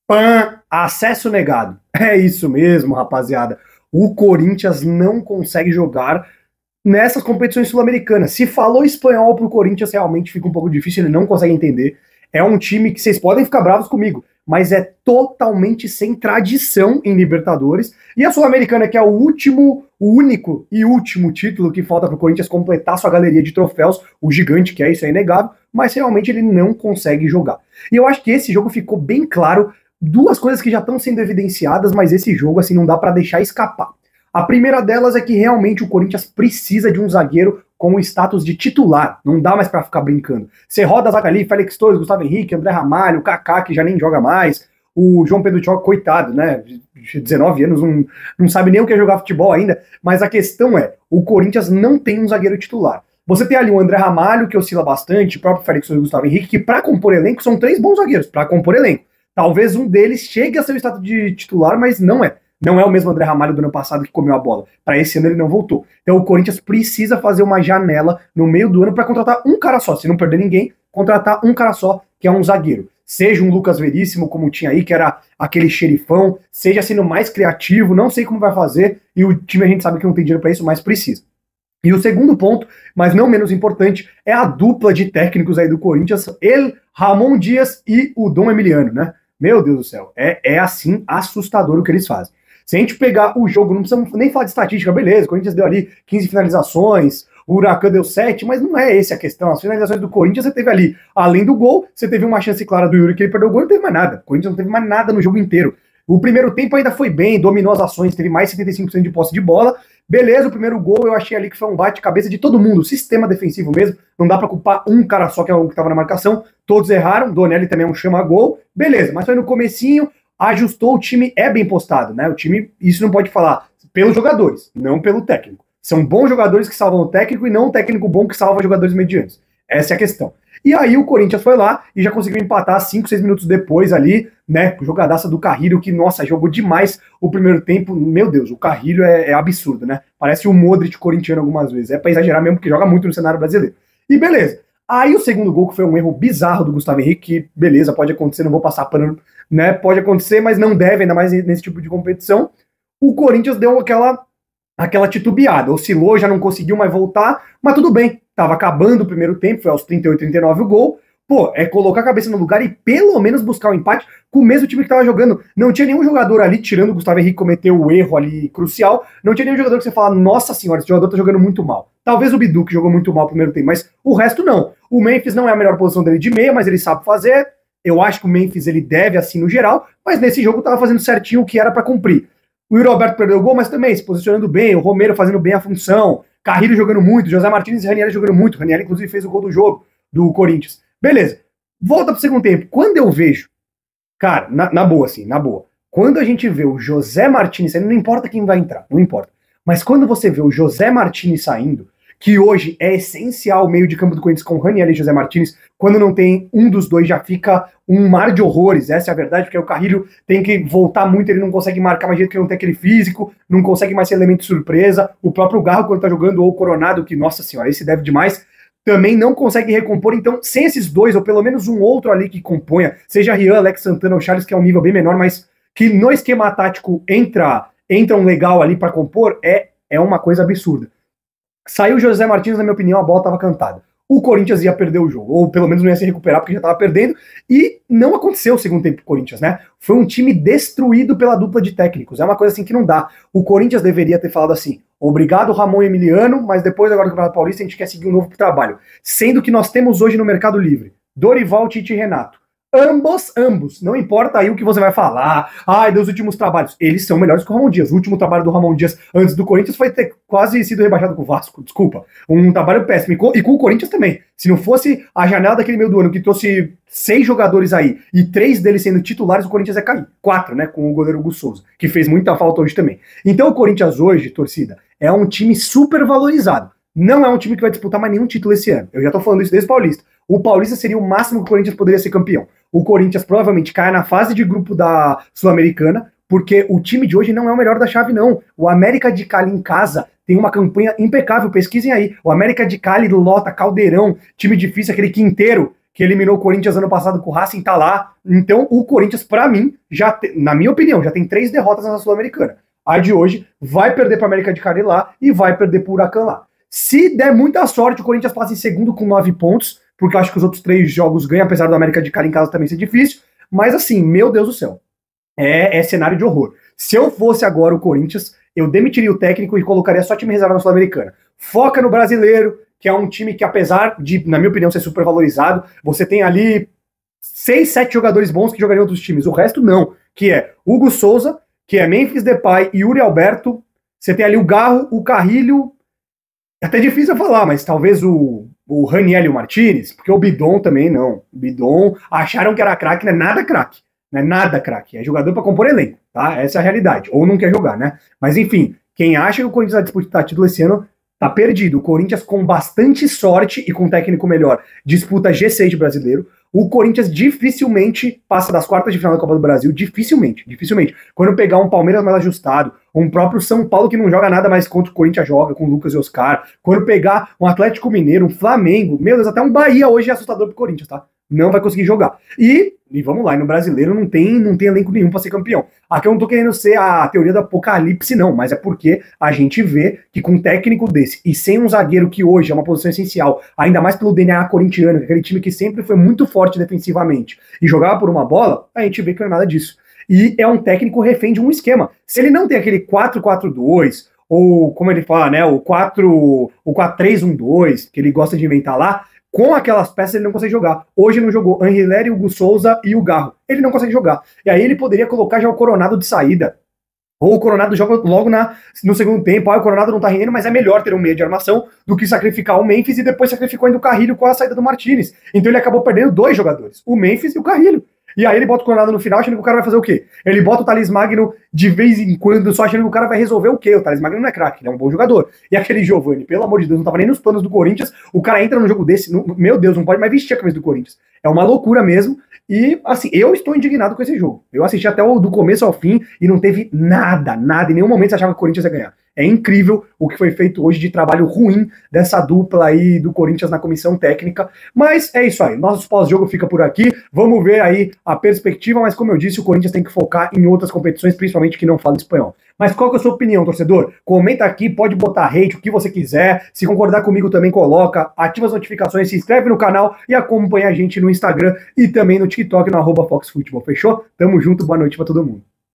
Pã, acesso negado. É isso mesmo, rapaziada. O Corinthians não consegue jogar nessas competições sul-americanas. Se falou espanhol pro Corinthians, realmente fica um pouco difícil, ele não consegue entender. É um time que vocês podem ficar bravos comigo, mas é totalmente sem tradição em Libertadores. E a Sul-Americana, que é o único e último título que falta pro Corinthians completar sua galeria de troféus, o gigante que é, isso é inegável, mas realmente ele não consegue jogar. E eu acho que esse jogo ficou bem claro, duas coisas que já estão sendo evidenciadas, mas esse jogo assim não dá para deixar escapar. A primeira delas é que realmente o Corinthians precisa de um zagueiro com o status de titular. Não dá mais para ficar brincando. Você roda a zaga ali, Félix Torres, Gustavo Henrique, André Ramalho, Kaká, que já nem joga mais, o João Pedro Tchau, coitado, né? 19 anos, não sabe nem o que é jogar futebol ainda. Mas a questão é, o Corinthians não tem um zagueiro titular. Você tem ali o André Ramalho, que oscila bastante, o próprio Félix Torres e o Gustavo Henrique, que para compor elenco são três bons zagueiros, para compor elenco. Talvez um deles chegue a ser o status de titular, mas não é. Não é o mesmo André Ramalho do ano passado que comeu a bola. Para esse ano ele não voltou. Então o Corinthians precisa fazer uma janela no meio do ano para contratar um cara só. Se não perder ninguém, contratar um cara só, que é um zagueiro. Seja um Lucas Veríssimo, como tinha aí, que era aquele xerifão, seja sendo mais criativo, não sei como vai fazer, e o time a gente sabe que não tem dinheiro para isso, mas precisa. E o segundo ponto, mas não menos importante, é a dupla de técnicos aí do Corinthians, ele, Ramon Dias e o Dom Emiliano, né? Meu Deus do céu, é assim assustador o que eles fazem. Se a gente pegar o jogo, não precisamos nem falar de estatística, beleza, o Corinthians deu ali 15 finalizações, o Huracan deu 7, mas não é essa a questão. As finalizações do Corinthians, você teve ali, além do gol, você teve uma chance clara do Yuri que ele perdeu o gol, não teve mais nada. O Corinthians não teve mais nada no jogo inteiro. O primeiro tempo ainda foi bem, dominou as ações, teve mais 75% de posse de bola. Beleza, o primeiro gol eu achei ali que foi um bate-cabeça de todo mundo, o sistema defensivo mesmo, não dá pra culpar um cara só que é o que tava na marcação, todos erraram, Donelli também é um chama-gol, beleza, mas foi no comecinho, ajustou, o time é bem postado, né? O time, isso não pode falar pelos jogadores, não pelo técnico. São bons jogadores que salvam o técnico e não um técnico bom que salva jogadores medianos. Essa é a questão. E aí o Corinthians foi lá e já conseguiu empatar 5, 6 minutos depois ali, né? Jogadaça do Carrilho, que, nossa, jogou demais o primeiro tempo. Meu Deus, o Carrilho é absurdo, né? Parece o Modric corintiano algumas vezes. É pra exagerar mesmo, porque joga muito no cenário brasileiro. E beleza. Aí o segundo gol, que foi um erro bizarro do Gustavo Henrique, que beleza, pode acontecer, não vou passar pano, né? Pode acontecer, mas não deve, ainda mais nesse tipo de competição. O Corinthians deu aquela titubeada, oscilou, já não conseguiu mais voltar, mas tudo bem. Tava acabando o primeiro tempo, foi aos 38, 39 o gol. Pô, é colocar a cabeça no lugar e pelo menos buscar o empate com o mesmo time que tava jogando. Não tinha nenhum jogador ali, tirando o Gustavo Henrique cometeu o erro ali crucial, não tinha nenhum jogador que você fala, nossa senhora, esse jogador tá jogando muito mal. Talvez o Bidu, que jogou muito mal no primeiro tempo, mas o resto não. O Memphis não é a melhor posição dele de meia, mas ele sabe fazer. Eu acho que o Memphis ele deve assim no geral, mas nesse jogo tava fazendo certinho o que era para cumprir. O Yuri Alberto perdeu o gol, mas também se posicionando bem, o Romero fazendo bem a função, Carrilho jogando muito, José Martins e Ranieri jogando muito. Ranieri, inclusive, fez o gol do jogo do Corinthians. Beleza. Volta pro segundo tempo. Quando eu vejo, cara, na boa, assim, na boa, quando a gente vê o José Martins saindo, não importa quem vai entrar, não importa. Mas quando você vê o José Martins saindo, que hoje é essencial o meio de campo do Corinthians com Ranieri e José Martins, quando não tem um dos dois já fica um mar de horrores, essa é a verdade, porque o Carrilho tem que voltar muito, ele não consegue marcar mais jeito que não tem aquele físico, não consegue mais ser elemento de surpresa, o próprio Garro quando tá jogando, ou o Coronado, que nossa senhora, esse deve demais, também não consegue recompor, então sem esses dois, ou pelo menos um outro ali que componha, seja Rian, Alex Santana ou Charles, que é um nível bem menor, mas que no esquema tático entram legal ali para compor, é uma coisa absurda. Saiu o José Martins, na minha opinião, a bola estava cantada. O Corinthians ia perder o jogo, ou pelo menos não ia se recuperar porque já estava perdendo, e não aconteceu o segundo tempo pro Corinthians, né? Foi um time destruído pela dupla de técnicos, é uma coisa assim que não dá. O Corinthians deveria ter falado assim, obrigado Ramon e Emiliano, mas depois agora do Campeonato Paulista a gente quer seguir um novo trabalho. Sendo que nós temos hoje no mercado livre Dorival, Tite e Renato. Ambos, não importa aí o que você vai falar, dos últimos trabalhos, eles são melhores que o Ramon Dias. O último trabalho do Ramon Dias antes do Corinthians foi ter quase sido rebaixado com o Vasco, desculpa, um trabalho péssimo, e com o Corinthians também. Se não fosse a janela daquele meio do ano que trouxe 6 jogadores aí, e 3 deles sendo titulares, o Corinthians ia cair, 4, né, com o goleiro Hugo Souza, que fez muita falta hoje também. Então o Corinthians hoje, torcida, é um time super valorizado. Não é um time que vai disputar mais nenhum título esse ano. Eu já tô falando isso desde o Paulista. O Paulista seria o máximo que o Corinthians poderia ser campeão. O Corinthians provavelmente cai na fase de grupo da Sul-Americana, porque o time de hoje não é o melhor da chave, não. O América de Cali em casa tem uma campanha impecável, pesquisem aí. O América de Cali lota, Caldeirão, time difícil, aquele Quinteiro, que eliminou o Corinthians ano passado com o Racing, tá lá. Então o Corinthians, pra mim, na minha opinião, já tem 3 derrotas na Sul-Americana. A de hoje vai perder para América de Cali lá e vai perder pro Huracan lá. Se der muita sorte, o Corinthians passa em segundo com 9 pontos, porque eu acho que os outros 3 jogos ganham, apesar do América de Cali em casa também ser difícil. Mas assim, meu Deus do céu, é cenário de horror. Se eu fosse agora o Corinthians, eu demitiria o técnico e colocaria só time reserva na Sul-Americana. Foca no Brasileiro, que é um time que, apesar de, na minha opinião, ser super valorizado, você tem ali 6, 7 jogadores bons que jogariam em outros times. O resto não, que é Hugo Souza, que é Memphis Depay e Yuri Alberto. Você tem ali o Garro, o Carrilho. É até difícil falar, mas talvez o Raniel e o Martinez, porque o Bidon também não. O Bidon acharam que era craque, não é nada craque. Não é nada craque. É jogador para compor elenco, tá? Essa é a realidade. Ou não quer jogar, né? Mas enfim, quem acha que o Corinthians vai disputar título esse ano tá perdido. O Corinthians, com bastante sorte e com um técnico melhor, disputa G6 de brasileiro. O Corinthians dificilmente passa das quartas de final da Copa do Brasil. Dificilmente. Quando pegar um Palmeiras mais ajustado, um próprio São Paulo que não joga nada mais contra o Corinthians joga, com o Lucas e Oscar. Quando pegar um Atlético Mineiro, um Flamengo, meu Deus, até um Bahia hoje é assustador pro Corinthians, tá? Não vai conseguir jogar. E vamos lá, e no brasileiro não tem elenco nenhum para ser campeão. Aqui eu não tô querendo ser a teoria do apocalipse, não, mas é porque a gente vê que com um técnico desse e sem um zagueiro que hoje é uma posição essencial, ainda mais pelo DNA corintiano, aquele time que sempre foi muito forte defensivamente e jogava por uma bola, a gente vê que não é nada disso. E é um técnico refém de um esquema. Se ele não tem aquele 4-4-2, ou como ele fala, né, o 4-3-1-2, que ele gosta de inventar lá, com aquelas peças ele não consegue jogar. Hoje não jogou Angeleri, Hugo Souza e o Garro. Ele não consegue jogar. E aí ele poderia colocar já o Coronado de saída. Ou o Coronado joga logo no segundo tempo. O Coronado não tá rendendo, mas é melhor ter um meio de armação do que sacrificar o Memphis e depois sacrificou ainda o Carrilho com a saída do Martinez. Então ele acabou perdendo 2 jogadores, o Memphis e o Carrilho. E aí ele bota o Coronado no final achando que o cara vai fazer o quê? Ele bota o Thales Magno de vez em quando só achando que o cara vai resolver o quê? O Thales Magno não é craque, ele é um bom jogador. E aquele Giovani, pelo amor de Deus, não tava nem nos planos do Corinthians, o cara entra num jogo desse, meu Deus, não pode mais vestir a camisa do Corinthians. É uma loucura mesmo. E, assim, eu estou indignado com esse jogo. Eu assisti até do começo ao fim e não teve nada, em nenhum momento você achava que o Corinthians ia ganhar. É incrível o que foi feito hoje de trabalho ruim dessa dupla aí do Corinthians na comissão técnica. Mas é isso aí, nosso pós-jogo fica por aqui. Vamos ver aí a perspectiva, mas como eu disse, o Corinthians tem que focar em outras competições, principalmente que não falam espanhol. Mas qual que é a sua opinião, torcedor? Comenta aqui, pode botar hate, o que você quiser. Se concordar comigo também coloca, ativa as notificações, se inscreve no canal e acompanha a gente no Instagram e também no TikTok, no @FoxFootball. Fechou? Tamo junto, boa noite pra todo mundo.